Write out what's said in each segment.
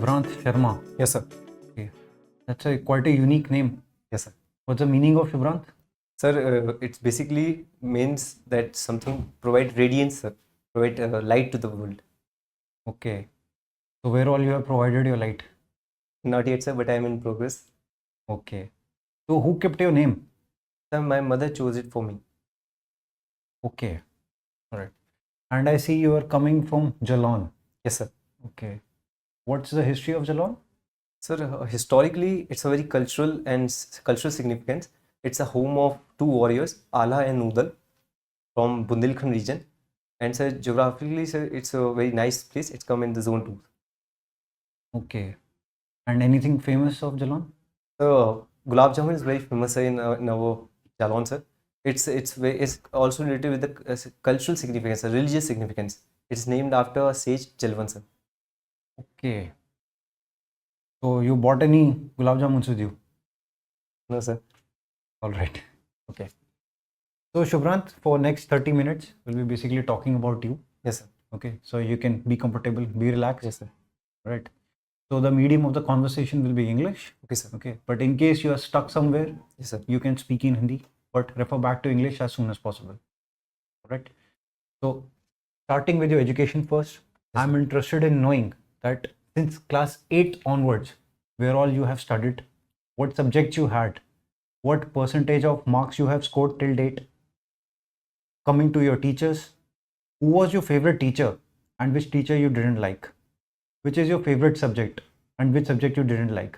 Subhrant Sharma. Yes, sir. Okay. That's quite a unique name. Yes, sir. What's the meaning of Subhrant? Sir, it basically means that something provide radiance, sir. Provide light to the world. Okay. So where all you have provided your light? Not yet, sir, but I am in progress. Okay. So who kept your name? Sir, my mother chose it for me. Okay. All right. And I see you are coming from Jalon. Yes, sir. Okay. What's the history of Jalon? Sir, historically, it's a very cultural and cultural significance. It's a home of two warriors, Ala and Noodle, from Bundelkhand region. And sir, geographically, sir, it's a very nice place. It's come in the zone 2. Okay. And anything famous of Jalon? So, Gulab Jamun is very famous in our Jalon, sir. It's also related with the cultural significance, religious significance. It's named after sage Jalwan, sir. Okay. So you bought any gulab jamuns with you? No, sir. All right. Okay. So Subhrant, for next 30 minutes, we'll be basically talking about you. Yes, sir. Okay. So you can be comfortable, be relaxed. Yes, sir. Right. So the medium of the conversation will be English. Okay, sir. Okay. But in case you are stuck somewhere, Yes, sir. you can speak in Hindi, but refer back to English as soon as possible. Right. So starting with your education first, Yes, I'm interested in knowing that since class 8 onwards, where all you have studied, what subjects you had, what percentage of marks you have scored till date. Coming to your teachers, who was your favorite teacher and which teacher you didn't like? Which is your favorite subject and which subject you didn't like?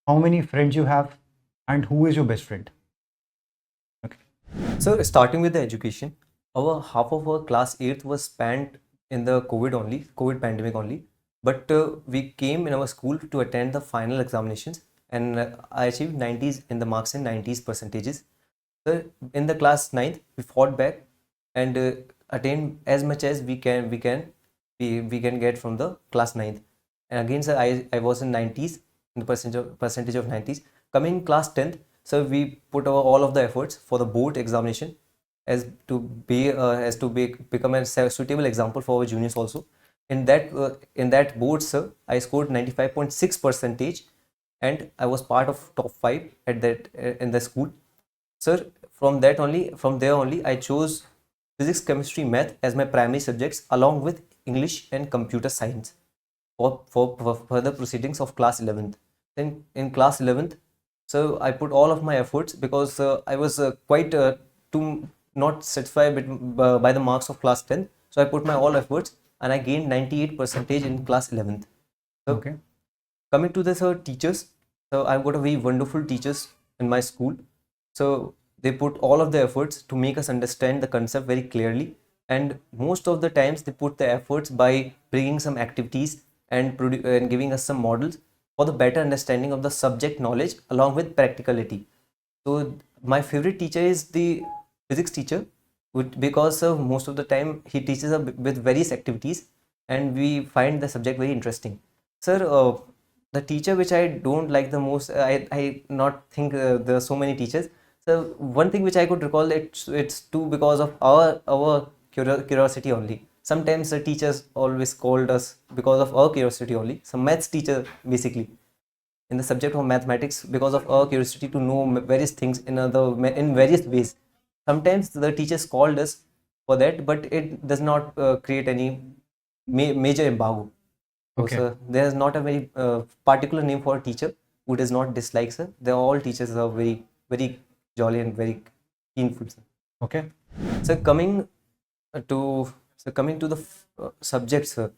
How many friends you have and who is your best friend? Okay. So starting with the education, half of our class 8th was spent in the COVID pandemic only. But we came in our school to attend the final examinations, and I achieved 90s in the marks and 90s percentages. So in the class 9th, we fought back and attained as much as we can get from the class 9th. And again, sir, I was in 90s, in the percentage of 90s. Coming class 10th, so we put all of the efforts for the board examination as to become a suitable example for our juniors also. In that board, sir, I scored 95.6 percentage, and I was part of top 5 at that in the school. Sir, from there only, I chose physics, chemistry, math as my primary subjects, along with English and computer science for further proceedings of class 11th. Then in class 11th, so I put all of my efforts because I was quite too not satisfied by the marks of class 10th. So I put my all efforts and I gained 98 percentage in class 11th. So Okay. coming to the teachers, so I've got a very wonderful teachers in my school. So they put all of the efforts to make us understand the concept very clearly, and most of the times they put the efforts by bringing some activities and giving us some models for the better understanding of the subject knowledge along with practicality. So my favorite teacher is the physics teacher, because most of the time he teaches us with various activities and we find the subject very interesting. Sir, the teacher which I don't like the most, I not think there are so many teachers. So one thing which I could recall, it's too because of our curiosity only. Sometimes the teachers always called us because of our curiosity only. Some maths teacher basically in the subject of mathematics, because of our curiosity to know various things in various ways. Sometimes the teachers called us for that, but it does not create any major embargo. Okay. So there is not a very particular name for a teacher who does not dislike, sir. They all teachers are very very jolly and very keenful, sir. Okay. So coming to the subjects, sir.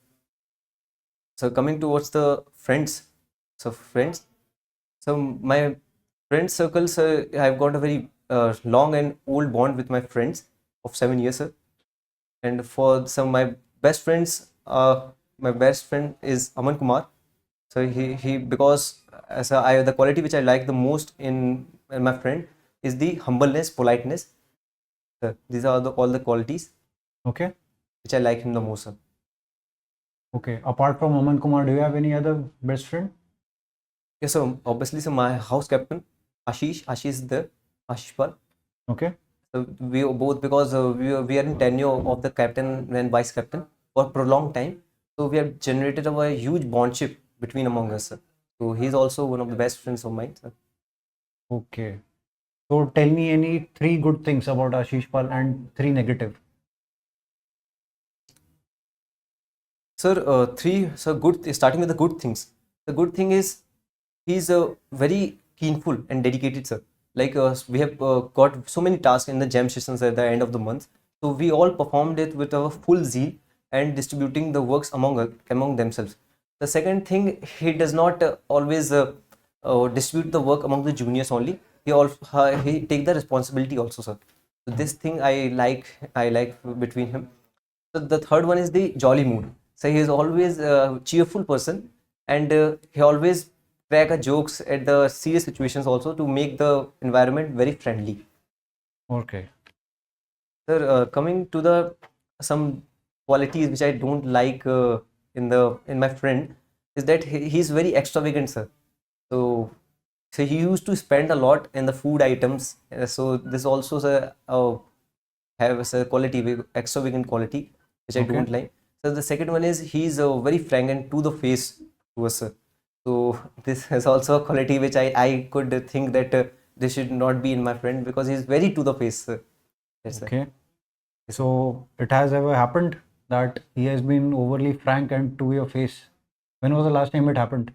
So coming towards the friends. So friends. So my friend circle, sir, I've got a very long and old bond with my friends of 7 years, sir. And for some my best friends, my best friend is Aman Kumar. So he because the quality which I like the most in my friend is the humbleness, politeness. These are all the qualities Okay. which I like him the most, sir. Okay. Apart from Aman Kumar, do you have any other best friend? Yes, so obviously, so my house captain, Ashish is there, Ashish Pal. Okay. So we are both, because we are in tenure of the captain and vice captain for a prolonged time. So we have generated a huge bondship between among us, sir. So he's also one of the best friends of mine, sir. Okay. So tell me any three good things about Ashish Pal and three negative. Sir, starting with the good things. The good thing is he's very keenful and dedicated, sir. Like we have got so many tasks in the jam sessions at the end of the month. So we all performed it with our full zeal and distributing the works among themselves. The second thing, he does not always distribute the work among the juniors only. He take the responsibility also, sir. So this thing I like between him. So the third one is the jolly mood. So he is always a cheerful person, and he always crack a jokes at the serious situations also to make the environment very friendly. Okay. Sir, coming to the some qualities which I don't like in my friend is that he's very extravagant, sir. So he used to spend a lot in the food items. So this also has a quality, extravagant quality, which I Okay. don't like. So the second one is he's very frank and to the face to us, sir. So this is also a quality which I could think that this should not be in my friend because he's very to the face, sir. Yes, sir. Okay. Yes, sir. So it has ever happened that he has been overly frank and to your face. When was the last time it happened?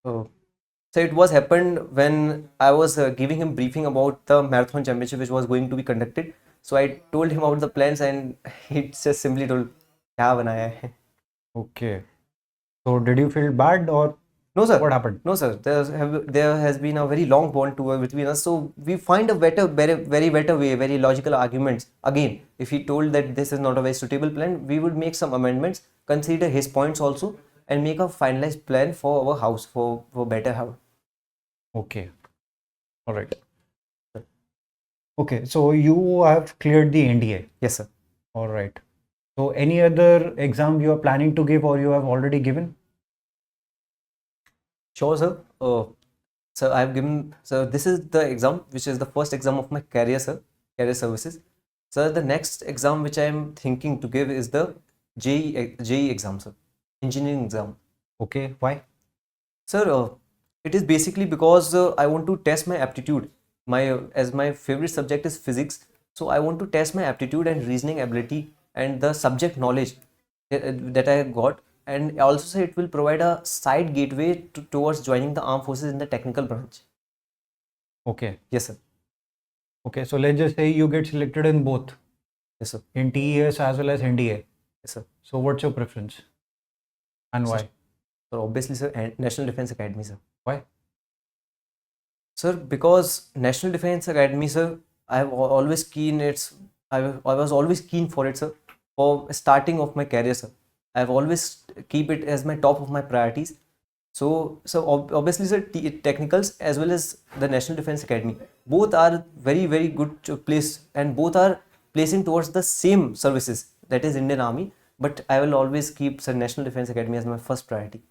Oh. So it was happened when I was giving him briefing about the marathon championship which was going to be conducted. So I told him about the plans and he just simply told, "क्या बनाया है?" Okay. So did you feel bad or No, sir. what happened? No, sir. There has been a very long bond between us. So we find a very better way, very logical arguments. Again, if he told that this is not a very suitable plan, we would make some amendments, consider his points also, and make a finalized plan for our house for better house. Okay. All right. Okay. So you have cleared the NDA. Yes, sir. All right. So any other exam you are planning to give or you have already given? Sure, sir. So I have given. So this is the exam, which is the first exam of my career, sir. Career services. So the next exam which I am thinking to give is the JEE exam, sir. Engineering exam. Okay. Why? Sir, it is basically because I want to test my aptitude. As my favorite subject is physics, so I want to test my aptitude and reasoning ability and the subject knowledge that I got. And also, sir, it will provide a side gateway towards joining the armed forces in the technical branch. Okay. Yes, sir. Okay. So let's just say you get selected in both, Yes, sir. in TES as well as NDA. Yes, sir. So what's your preference and why? So obviously, sir, and National Defense Academy, sir. Why? Sir, because National Defense Academy, sir, I have always keen I was always keen for it, sir. For starting of my career, sir, I have always keep it as my top of my priorities. So obviously, sir, technicals as well as the National Defense Academy, both are very good place, and both are placing towards the same services, that is Indian Army. But I will always keep sir National Defense Academy as my first priority.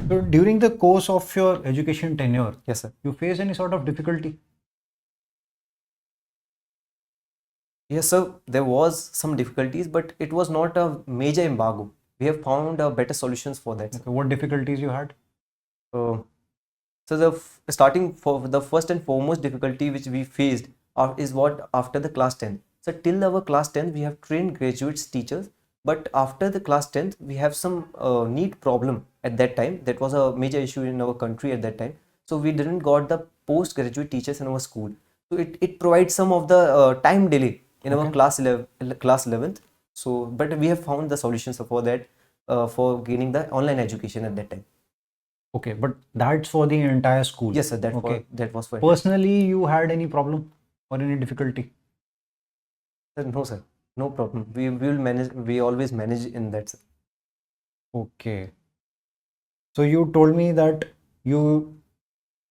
So during the course of your education tenure, Yes, sir. you face any sort of difficulty? Yes, sir, there was some difficulties, but it was not a major embargo. We have found better solutions for that, sir. Okay, what difficulties you had? So starting for the first and foremost difficulty which we faced is what after the class 10th. So till our class 10th, we have trained graduates teachers, but after the class 10th, we have some need problem at that time. That was a major issue in our country at that time. So we didn't got the postgraduate teachers in our school. So it provides some of the time delay in our Okay. class 11th. So but we have found the solutions for that for gaining the online education at that time. Okay, but that's for the entire school. Yes, sir. Okay. That was for Personally, you had any problem or any difficulty? Sir, no, sir. No problem. We will manage. We always manage in that, sir. Okay. So you told me that you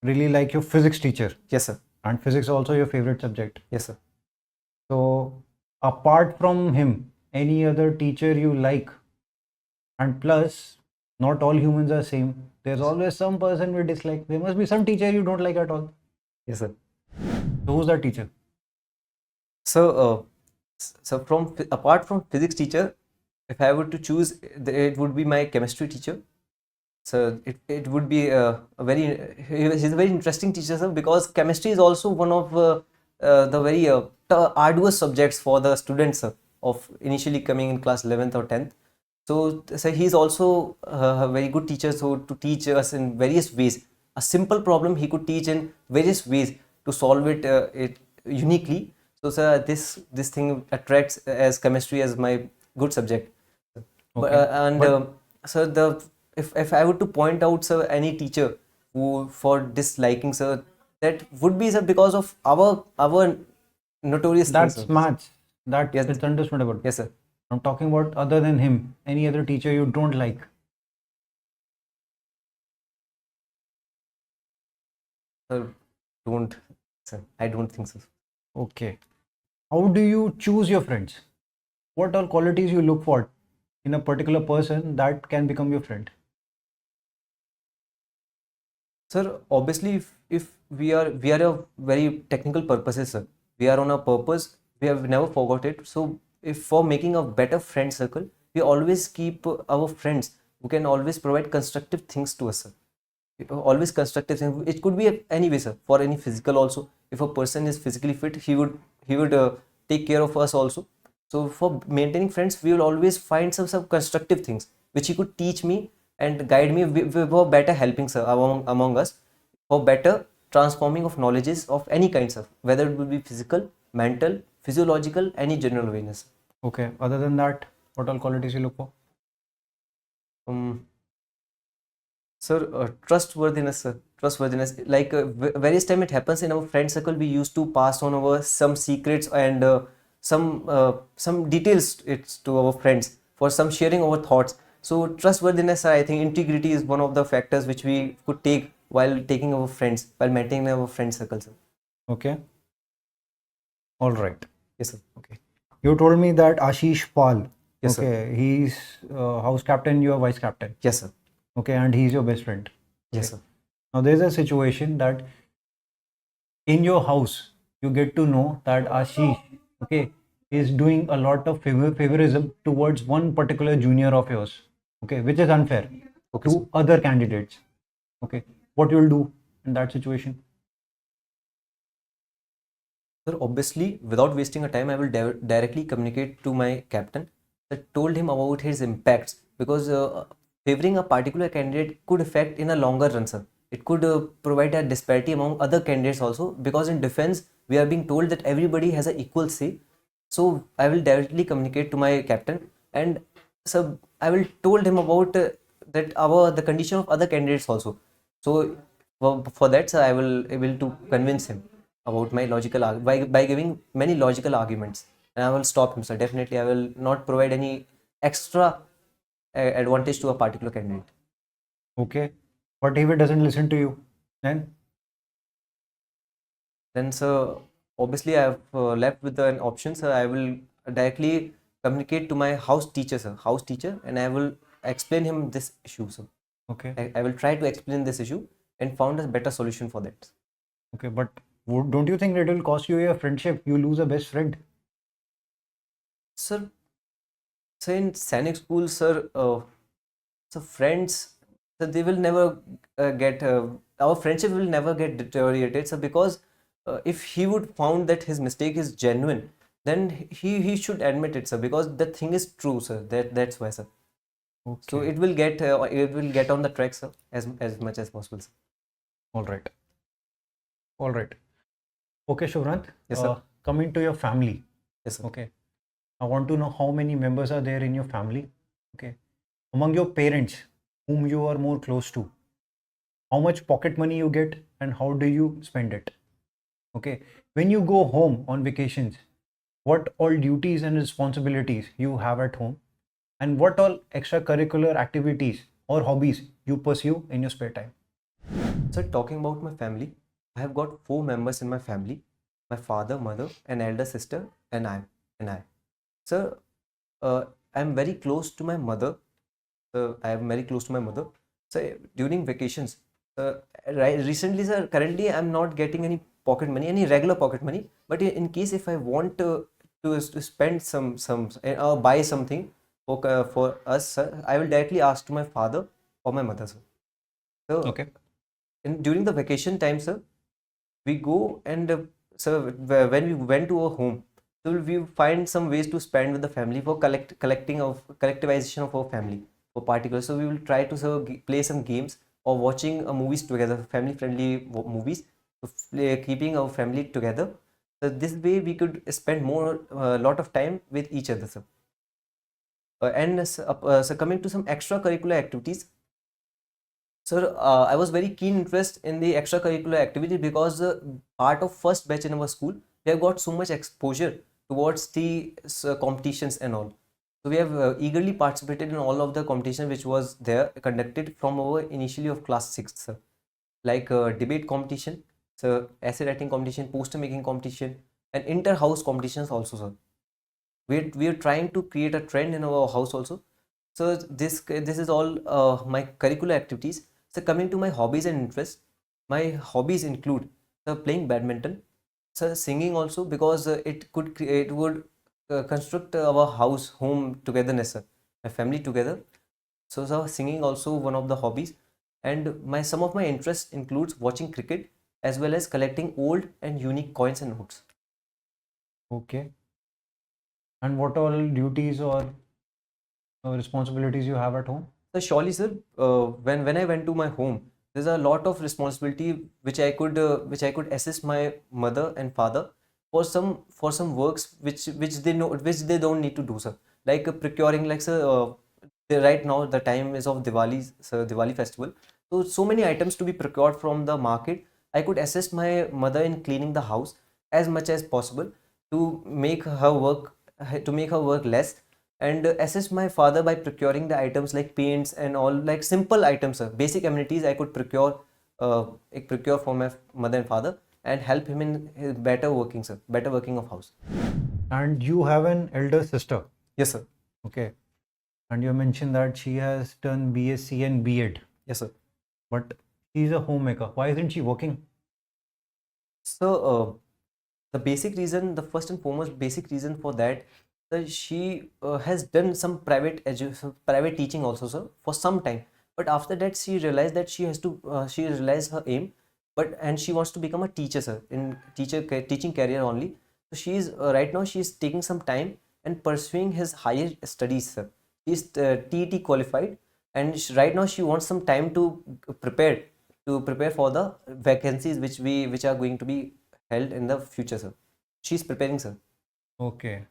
really like your physics teacher, Yes, sir. and physics also your favorite subject. Yes, sir. So apart from him, any other teacher you like? And plus, not all humans are same. There's always some person we dislike. There must be some teacher you don't like at all. Yes, sir. So who's that teacher? So, apart from physics teacher, if I were to choose, it would be my chemistry teacher. So it would be a very he's a very interesting teacher, sir, because chemistry is also one of the very arduous subjects for the students, sir, of initially coming in class 11th or 10th. So he's also a very good teacher, so to teach us in various ways. A simple problem he could teach in various ways to solve it uniquely. So sir, this thing attracts as chemistry as my good subject. But, Okay. and But sir, the if I were to point out, sir, any teacher who for disliking, sir, that would be, sir, because of our notorious things, that's sir. maths. That Yes, it's understandable. yes, sir. I'm talking about other than him, any other teacher you don't like. Sir, don't, sir. I don't think so. Okay. How do you choose your friends? What are qualities you look for in a particular person that can become your friend? Sir, obviously, if we are a very technical purposes, sir. We are on a purpose. We have never forgot it. So, if for making a better friend circle, we always keep our friends who can always provide constructive things to us, sir. Always constructive things. It could be any way, sir. For any physical also. If a person is physically fit, he would take care of us also. So for maintaining friends, we will always find some constructive things which he could teach me and guide me for better helping, sir, among us, for better transforming of knowledges of any kinds of, whether it will be physical, mental, physiological, any general awareness. Okay. Other than that, what all qualities you look for? Um, Sir, trustworthiness, sir. Trustworthiness. Like various time it happens in our friend circle, we used to pass on our some secrets and some details it's to our friends for some sharing our thoughts. So trustworthiness, I think integrity is one of the factors which we could take while taking our friends, while maintaining our friend circle, sir. Okay. All right. Yes, sir. Okay. You told me that Ashish Pal. Yes, sir. Okay. He's house captain, you are vice captain. Yes, sir. Okay. And he's your best friend. Yes, Okay. sir. Now there's a situation that in your house you get to know that Ashish, okay, is doing a lot of favorism towards one particular junior of yours, okay, which is unfair Okay, sir. to other candidates. Okay. What you'll do in that situation? Sir, obviously, without wasting a time, I will directly communicate to my captain. I told him about his impacts because favoring a particular candidate could affect in a longer run, sir. It could provide a disparity among other candidates also because in defense, we are being told that everybody has an equal say. So I will directly communicate to my captain and so I will told him about that the condition of other candidates also. So for that, sir, I will able to convince him about my by giving many logical arguments, and I will stop him, sir. Definitely, I will not provide any extra advantage to a particular candidate. Okay. But if he doesn't listen to you, then Then, sir, obviously, I have left with an option, sir. I will directly communicate to my house teacher, sir, house teacher, and I will explain him this issue, sir. okay. I will try to explain this issue and found a better solution for that. Okay. But don't you think it will cost you your friendship? You lose a best friend. Sir, so in Sainik School, sir, so friends, so they will never get our friendship will never get deteriorated. So because if he would found that his mistake is genuine, then he should admit it, sir. Because the thing is true, sir. That's why, sir. So Okay. it will get on the track, sir, as much as possible, sir. All right. All right. Okay, Subhrant. Yes, sir. Coming to your family. Yes, sir. Okay. I want to know how many members are there in your family. Okay. Among your parents, whom you are more close to, how much pocket money you get and how do you spend it? Okay. When you go home on vacations, what all duties and responsibilities you have at home and what all extracurricular activities or hobbies you pursue in your spare time. So talking about my family, I have got 4 members in my family: my father, mother, an elder sister, and I. So I'm very close to my mother. I am very close to my mother. So during vacations, recently, sir, currently I'm not getting any pocket money, any regular pocket money. But in case if I want to spend some buy something for us, sir, I will directly ask to my father or my mother, sir. So Okay. during the vacation time, sir, we go and so when we went to our home, so we find some ways to spend with the family for collectivization of our family for particular. So we will try to play some games or watching movies together, family friendly movies, to keeping our family together. So this way we could spend more lot of time with each other, sir. So coming to some extracurricular activities, sir, I was very keen interest in the extracurricular activity because part of first batch in our school, we have got so much exposure towards the competitions and all. So we have eagerly participated in all of the competition which was there conducted from our initially of class 6th, sir. Like debate competition, so essay writing competition, poster making competition, and inter-house competitions also, sir. We are trying to create a trend in our house also. So this is all my curricular activities. So coming to my hobbies and interests, my hobbies include playing badminton, so singing also, because it would construct our home togetherness, sir, my family together. So singing also one of the hobbies, and my some of my interests includes watching cricket as well as collecting old and unique coins and notes. Okay. And what all duties or responsibilities you have at home? So surely, sir, when I went to my home, there's a lot of responsibility which I could assist my mother and father for some works which they don't need to do, sir. Like procuring, like, sir, right now the time is of Diwali, sir, Diwali festival. So many items to be procured from the market. I could assist my mother in cleaning the house as much as possible to make her work less, and assist my father by procuring the items like paints and all, like simple items, sir. Basic amenities I could procure for my mother and father, and help him in his better working, sir, better working of house. And you have an elder sister. Yes, sir. Okay. And you mentioned that she has done BSc and B.Ed, Yes, sir. but she's a homemaker. Why isn't she working? So the first and foremost basic reason for that, she has done some private teaching also, sir, for some time. But after that, she realized that she realized her aim, and she wants to become a teacher, sir, in teaching career only. So she is right now she is taking some time and pursuing his higher studies, sir. She is TET qualified, and right now she wants some time to prepare for the vacancies which are going to be held in the future, sir. She's preparing, sir. Okay.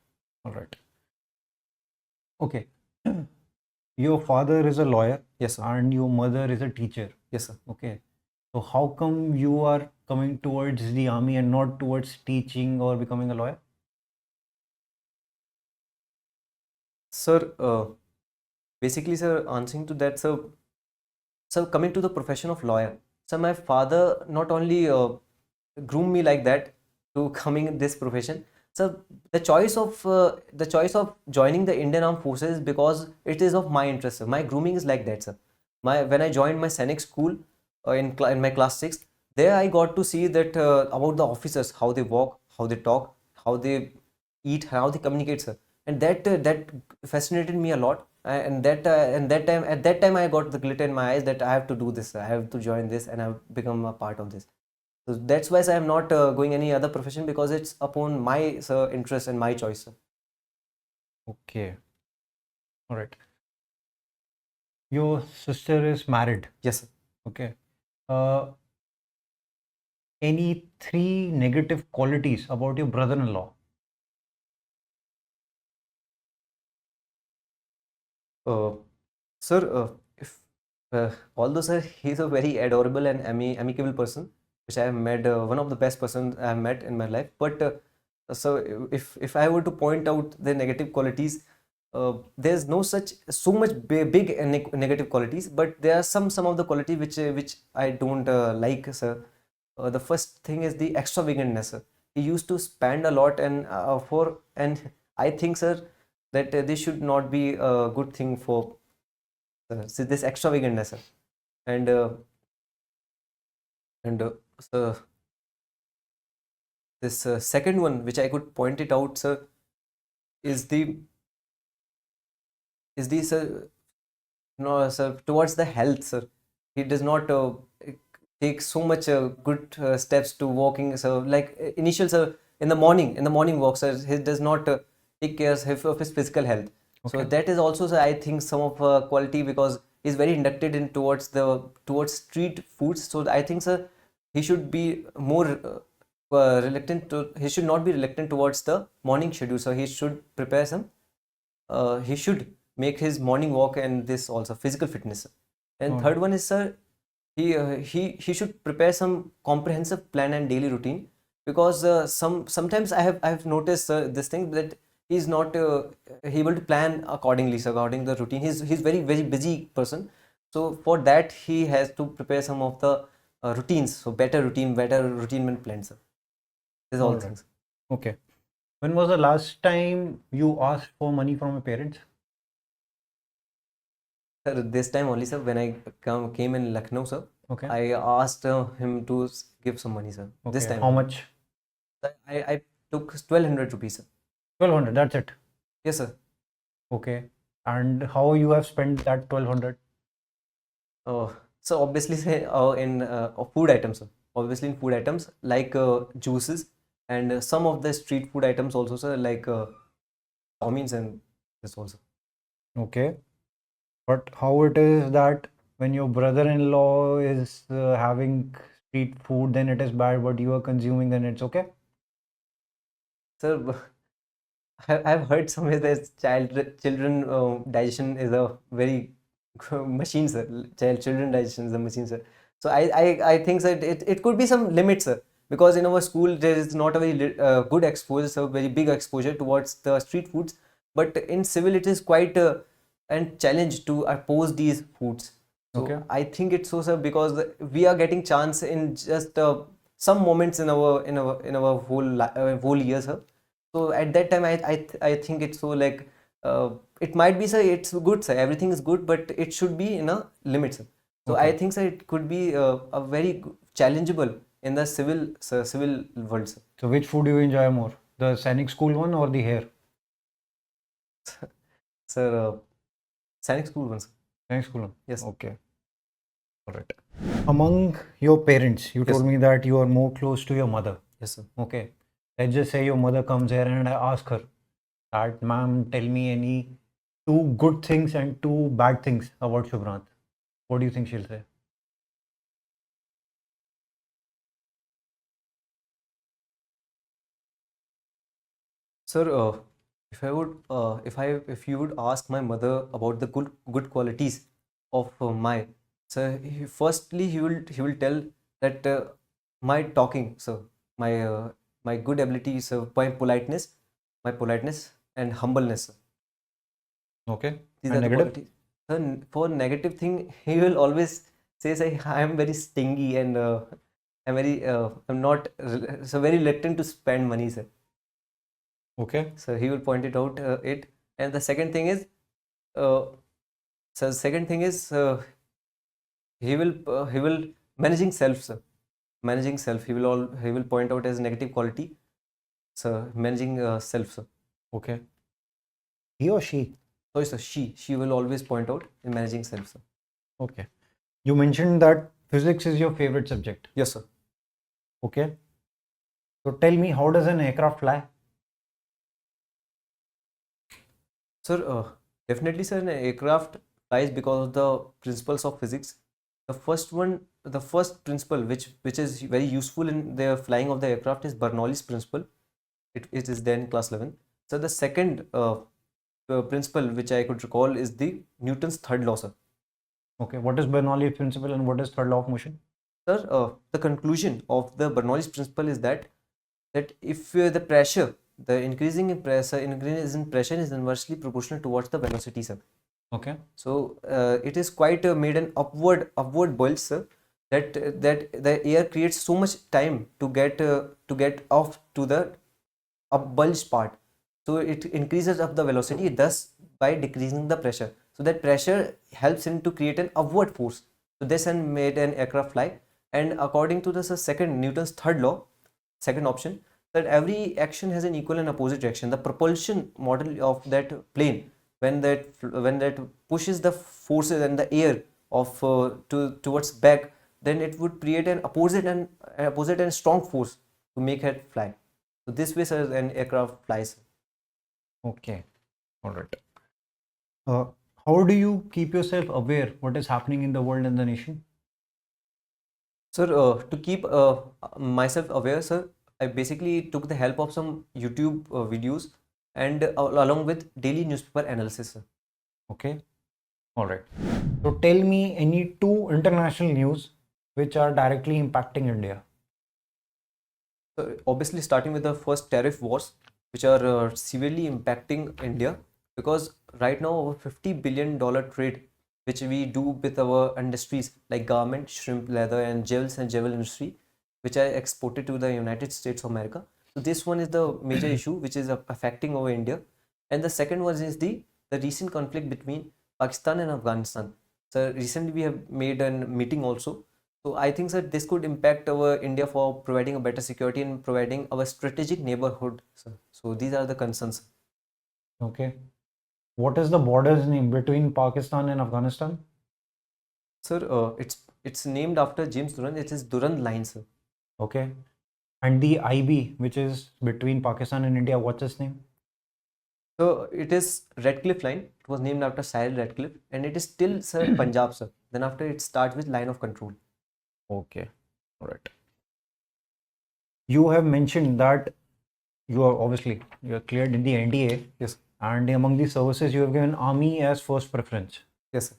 All right. Okay. Your father is a lawyer. Yes, sir. And your mother is a teacher. Yes, sir. Okay. So how come you are coming towards the army and not towards teaching or becoming a lawyer? Sir, basically, sir, answering to that, sir, coming to the profession of lawyer, so my father not only groomed me like that to coming in this profession. So the choice of joining the Indian Armed Forces is because it is of my interest, sir. My grooming is like that, sir. When I joined my Sainik School in my class 6, there I got to see that about the officers, how they walk, how they talk, how they eat, how they communicate, sir. And that fascinated me a lot. At that time I got the glitter in my eyes that I have to do this, I have to join this, and I have become a part of this. So that's why, sir, I'm not going any other profession, because it's upon my, sir, interest and my choice, sir. Okay. All right. Your sister is married. Yes, sir. Okay. Uh, any three negative qualities about your brother-in-law? Uh, Sir, if although, sir, he's a very adorable and amicable person, which I have met, one of the best persons I have met in my life. But so if I were to point out the negative qualities, there's no such so much big negative qualities, but there are some of the quality which I don't like, sir. The first thing is the extravagantness, sir. He used to spend a lot, and I think, sir, that this should not be a good thing for so this extravagantness, sir. And and so this second one, which I could point it out, sir, is the sir, no, sir, towards the health, sir. he does not take so much good steps to walking. So like initial sir, in the morning walk, sir, he does not take care of his physical health. So Okay. that is also, sir, I think some of quality, because he's very inducted in towards street foods. So I think, sir, he should be more reluctant to. He should not be reluctant towards the morning schedule. So he should prepare some. He should make his morning walk, and this also physical fitness. And All third right. one is, sir, he should prepare some comprehensive plan and daily routine, because sometimes I have noticed this thing, that he's not able to plan accordingly, so according to the routine. He's very busy person. So for that he has to prepare some of the routines. So better routine and plans, sir. These All all right. things. Okay. When was the last time you asked for money from your parents? Sir, this time only, sir, when I came in Lucknow, sir, Okay. I asked him to give some money, sir. This Okay. time How only. much? I took 1200 rupees, sir. 1200. That's it. Yes, sir. Okay. And how you have spent that 1200? So obviously, say in food items, sir. Obviously in food items like juices, and some of the street food items also, sir, like chowmeins and this also. Okay. But how it is that when your brother-in-law is having street food, then it is bad, but you are consuming, then it's okay? Sir, I've heard somewhere that children digestion is a very machine, sir. Children digestion is a machine, sir. So I think that it could be some limits, sir, because in our school there is not a very good exposure, so very big exposure towards the street foods. But in civil it is quite and challenge to oppose these foods. So Okay. I think it's so, sir, because we are getting chance in just some moments in our whole year, sir. So at that time, I think it's so like it might be, sir, it's good, sir. Everything is good, but it should be in a limit, sir. So I Okay. think, sir, it could be a very challengeable in the civil world, sir. So which food do you enjoy more? The Sainik School one or the hair? Sir, Sainik School one, sir. Sainik School one. Yes. Okay. All right. Among your parents, you Yes. told me that you are more close to your mother. Yes, sir. Okay. Let's just say your mother comes here and I ask her that, ma'am, tell me any two good things and two bad things about Subhrant. What do you think she'll say? Sir, if I would, if you would ask my mother about the good qualities of sir, firstly he will tell that my talking, sir, my my good ability, sir, my politeness and humbleness, sir. Okay. These And are the negative? qualities. Sir, for negative thing, he will always say, I am very stingy, and I'm not so very reluctant to spend money, sir. Okay. So he will point it out it. And the second thing is, uh, he will managing self, sir. Managing self. He will point out as negative quality. So managing self, sir. Okay. He or she? Sorry, sir. She will always point out in managing self, sir. Okay. You mentioned that physics is your favorite subject. Yes, sir. Okay. So tell me, how does an aircraft fly? Sir, definitely, sir, an aircraft flies because of the principles of physics. The first principle which is very useful in the flying of the aircraft is Bernoulli's principle. It is there in class 11. So the second principle which I could recall is the Newton's third law, sir. Okay. What is Bernoulli's principle and what is third law of motion? Sir, the conclusion of the Bernoulli's principle is that if the pressure, the increase in pressure is inversely proportional towards the velocity, sir. Okay. So it is quite made an upward bulge, sir. That the air creates so much time to get off to the up bulge part. So it increases up the velocity, thus by decreasing the pressure. So that pressure helps him to create an upward force. So this and made an aircraft fly. And according to this second Newton's third law, second option, that every action has an equal and opposite reaction. The propulsion model of that plane, when that pushes the forces and the air of towards back, then it would create an opposite and strong force to make it fly. So this way, sir, an aircraft flies. Okay. All right. Uh, how do you keep yourself aware what is happening in the world and the nation? Sir, to keep myself aware, sir, I basically took the help of some YouTube videos and along with daily newspaper analysis, sir. Okay. All right. So tell me any two international news which are directly impacting India. So obviously, starting with the first tariff wars, which are severely impacting India, because right now over $50 billion trade, which we do with our industries like garment, shrimp, leather, and gels and jewel industry, which are exported to the United States of America. So this one is the major issue which is affecting over India, and the second one is the recent conflict between Pakistan and Afghanistan. So recently we have made a meeting also. So I think that this could impact our India for providing a better security and providing our strategic neighborhood, sir. So these are the concerns. Okay. What is the borders name between Pakistan and Afghanistan? Sir, it's named after James Durand. It is Durand Line, sir. Okay. And the IB, which is between Pakistan and India, what's its name? So it is Redcliffe Line. It was named after Cyril Redcliffe, and it is still, sir, Punjab, sir. Then after it starts with line of control. Okay. All right. You have mentioned that you are cleared in the NDA. Yes. And among the services you have given Army as first preference. Yes, sir.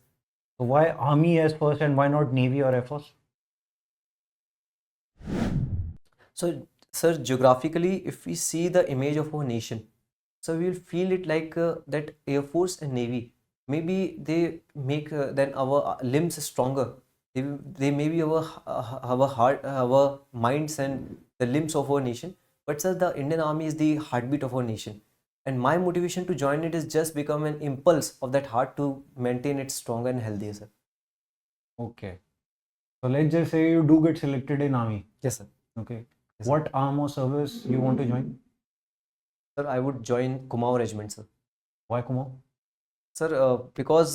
So why Army as first and why not Navy or Air Force? So, sir, geographically, if we see the image of our nation, so we will feel it like that Air Force and Navy, maybe they make then our limbs stronger. They maybe our heart, our minds, and the limbs of our nation. But sir, the Indian Army is the heartbeat of our nation. And my motivation to join it is just become an impulse of that heart to maintain it stronger and healthier, sir. Okay. So let's just say you do get selected in Army. Yes, sir. Okay. Yes, What arm or service you want to join? Sir, I would join Kumaon Regiment, sir. Why Kumaon? Sir, because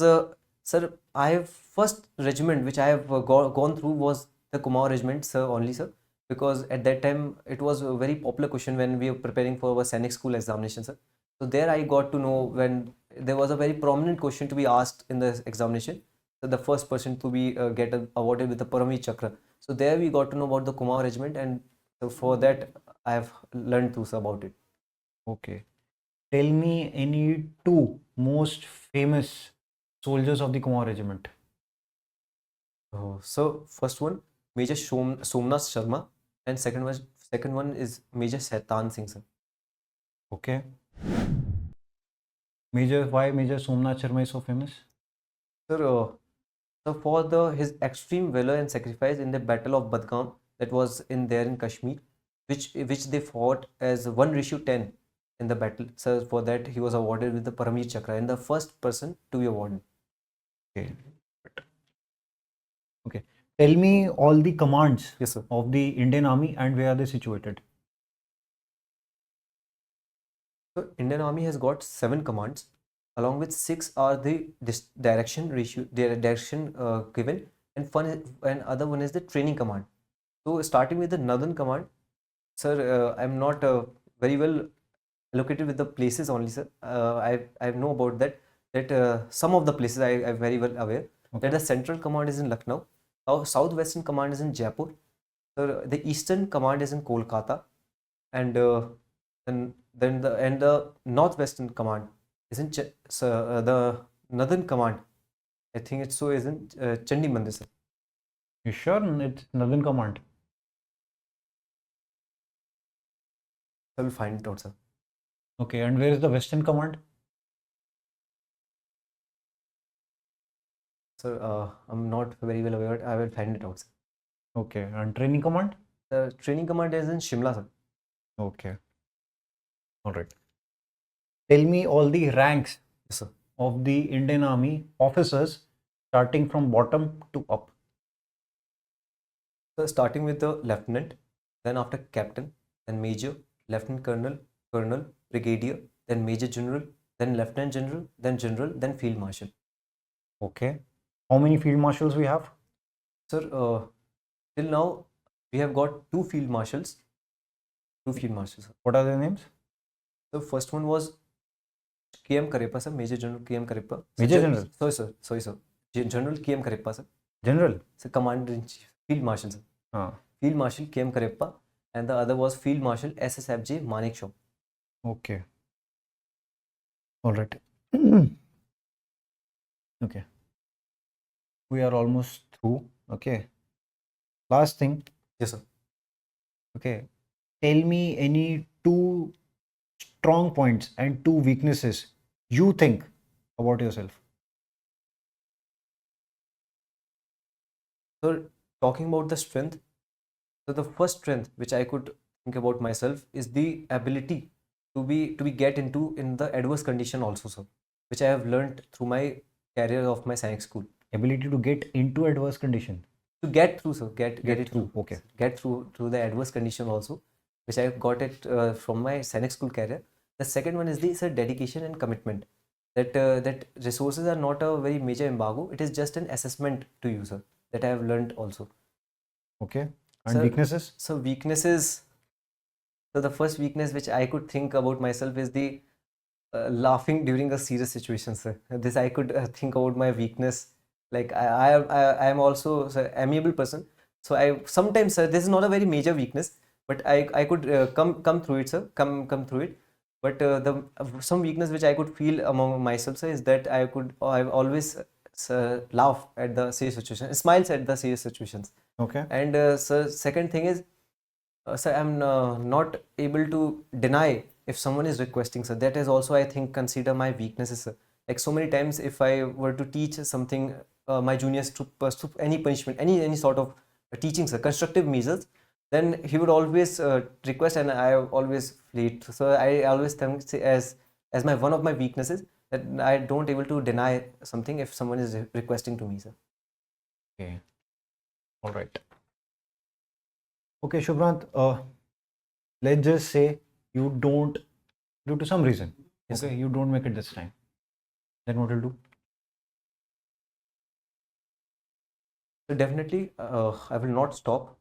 sir, I have first regiment which I have gone through was the Kumaon Regiment, sir, only, sir. Because at that time it was a very popular question when we were preparing for our Sainik School examination, sir. So there I got to know when there was a very prominent question to be asked in the examination. So the first person to be get awarded with the Paramveer Chakra. So there we got to know about the Kumaon Regiment, and so for that I have learned too, sir, about it. Okay. Tell me any two most famous soldiers of the Kumaon Regiment. So first one, Major Somnath Sharma, and second one is Major Saitan Singh, sir. Okay. Why Major Somnath Sharma is so famous? Sir, so for his extreme valor and sacrifice in the Battle of Badgam that was in there in Kashmir, which they fought as 1:10 in the battle. So for that he was awarded with the Paramveer Chakra and the first person to be awarded. Okay. Okay. Tell me all the commands Yes, sir. of the Indian Army and where are they situated? So Indian Army has got 7 commands, along with 6 are the direction given, and other one is the training command. So starting with the Northern Command, sir, I'm not very well allocated with the places only, sir. I know about that some of the places I'm very well aware. Okay. That the Central Command is in Lucknow, Southwestern Command is in Jaipur, sir. The Eastern Command is in Kolkata, and the Northwestern Command is in the Northern Command. I think it's so is in Chandi Mandir, sir. You sure it's Northern Command? I will find it out, sir. Okay, and where is the Western Command? Sir, I'm not very well aware. I will find it out, sir. Okay, and Training Command? The Training Command is in Shimla, sir. Okay. All right. Tell me all the ranks Yes, sir. of the Indian Army officers starting from bottom to up. So starting with the lieutenant, then after captain, then major, lieutenant colonel, brigadier, then major general, then lieutenant general, then field marshal. Okay. How many field marshals we have? Sir, till now we have got two field marshals. Two field marshals. Sir. What are their names? The first one was KM Karepa, sir, Major General KM Karepa. Major General? Sorry, sir. General KM Karepa, sir. General? Sir, Commander in Chief, Field Marshal, sir. Ah. Field Marshal KM Karepa, and the other was Field Marshal SSFJ Manik Shaw. Okay. All right. Okay. We are almost through. Okay. Last thing. Yes, sir. Okay. Tell me any two strong points and two weaknesses you think about yourself. So, talking about the strength, so the first strength which I could think about myself is the ability to be get into in the adverse condition also, sir, which I have learned through my career of my Sainik School. Ability to get into adverse condition. To get through, sir, get it through. Okay. Get through the adverse condition also, which I got it from my Sainik School career. The second one is the sir dedication and commitment. That resources are not a very major embargo. It is just an assessment to you, sir. That I have learned also. Okay. And Sir, weaknesses? So weaknesses. So the first weakness which I could think about myself is the laughing during a serious situation, sir. This I could think about my weakness. Like I am also an amiable person. So I sometimes, sir, this is not a very major weakness, but I could come through it, sir. Come through it. But the some weakness which I could feel among myself, sir, is that I always laugh at the serious situation, smiles at the serious situations. Okay. And sir, second thing is, sir, I'm not able to deny if someone is requesting, sir. That is also, I think, consider my weaknesses, sir. Like so many times, if I were to teach something, my juniors to pursue any punishment, any sort of teaching, sir, constructive measures, then he would always request, and I always fleet. So I always think as my one of my weaknesses that I don't able to deny something if someone is requesting to me, sir. Okay. All right. Okay, Subhrant, let's just say you don't, due to some reason, Yes, okay, sir. you don't make it this time. Then what will do? So definitely, I will not stop,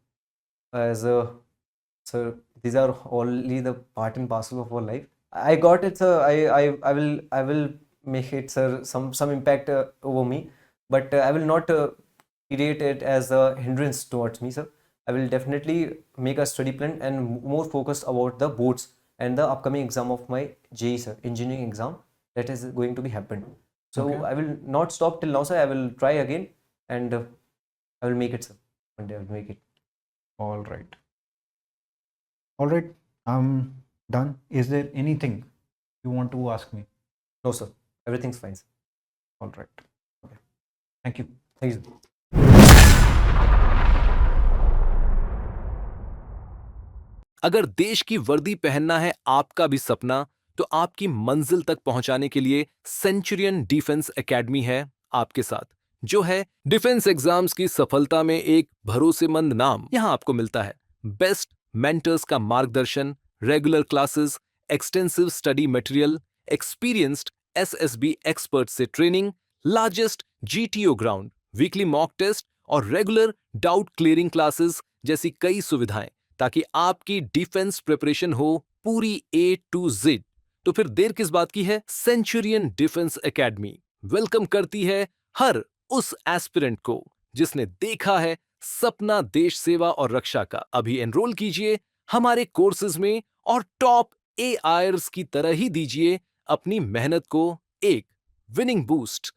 as sir, these are only the part and parcel of our life. I got it, sir. I will make it, sir, some impact over me, but I will not create it as a hindrance towards me, sir. I will definitely make a study plan and more focused about the boards and the upcoming exam of my JE, sir, engineering exam that is going to be happened. So Okay. I will not stop till now, sir. I will try again, and I will make it, sir. One day I will make it. All right. All right. I'm done. Is there anything you want to ask me? No, sir. Everything's fine, sir. All right. Okay. Thank you. Thank you, sir. अगर देश की वर्दी पहनना है आपका भी सपना, तो आपकी मंजिल तक पहुंचाने के लिए सेंचुरियन डिफेंस एकेडमी है आपके साथ, जो है डिफेंस एग्जाम्स की सफलता में एक भरोसेमंद नाम। यहां आपको मिलता है बेस्ट मेंटर्स का मार्गदर्शन, regular classes, extensive study material, experienced SSB expert से training, largest GTO ground, weekly mock test और रेगुलर डाउट क्लियरिंग क्लासेस जैसी कई सुविधाएं, ताकि आपकी डिफेंस प्रिपरेशन हो पूरी A to Z। तो फिर देर किस बात की है? सेंचुरियन डिफेंस एकेडमी वेलकम करती है हर उस एस्पिरेंट को जिसने देखा है सपना देश सेवा और रक्षा का। अभी एनरोल कीजिए हमारे कोर्सेज में और टॉप AIRs की तरह ही दीजिए अपनी मेहनत को एक विनिंग बूस्ट।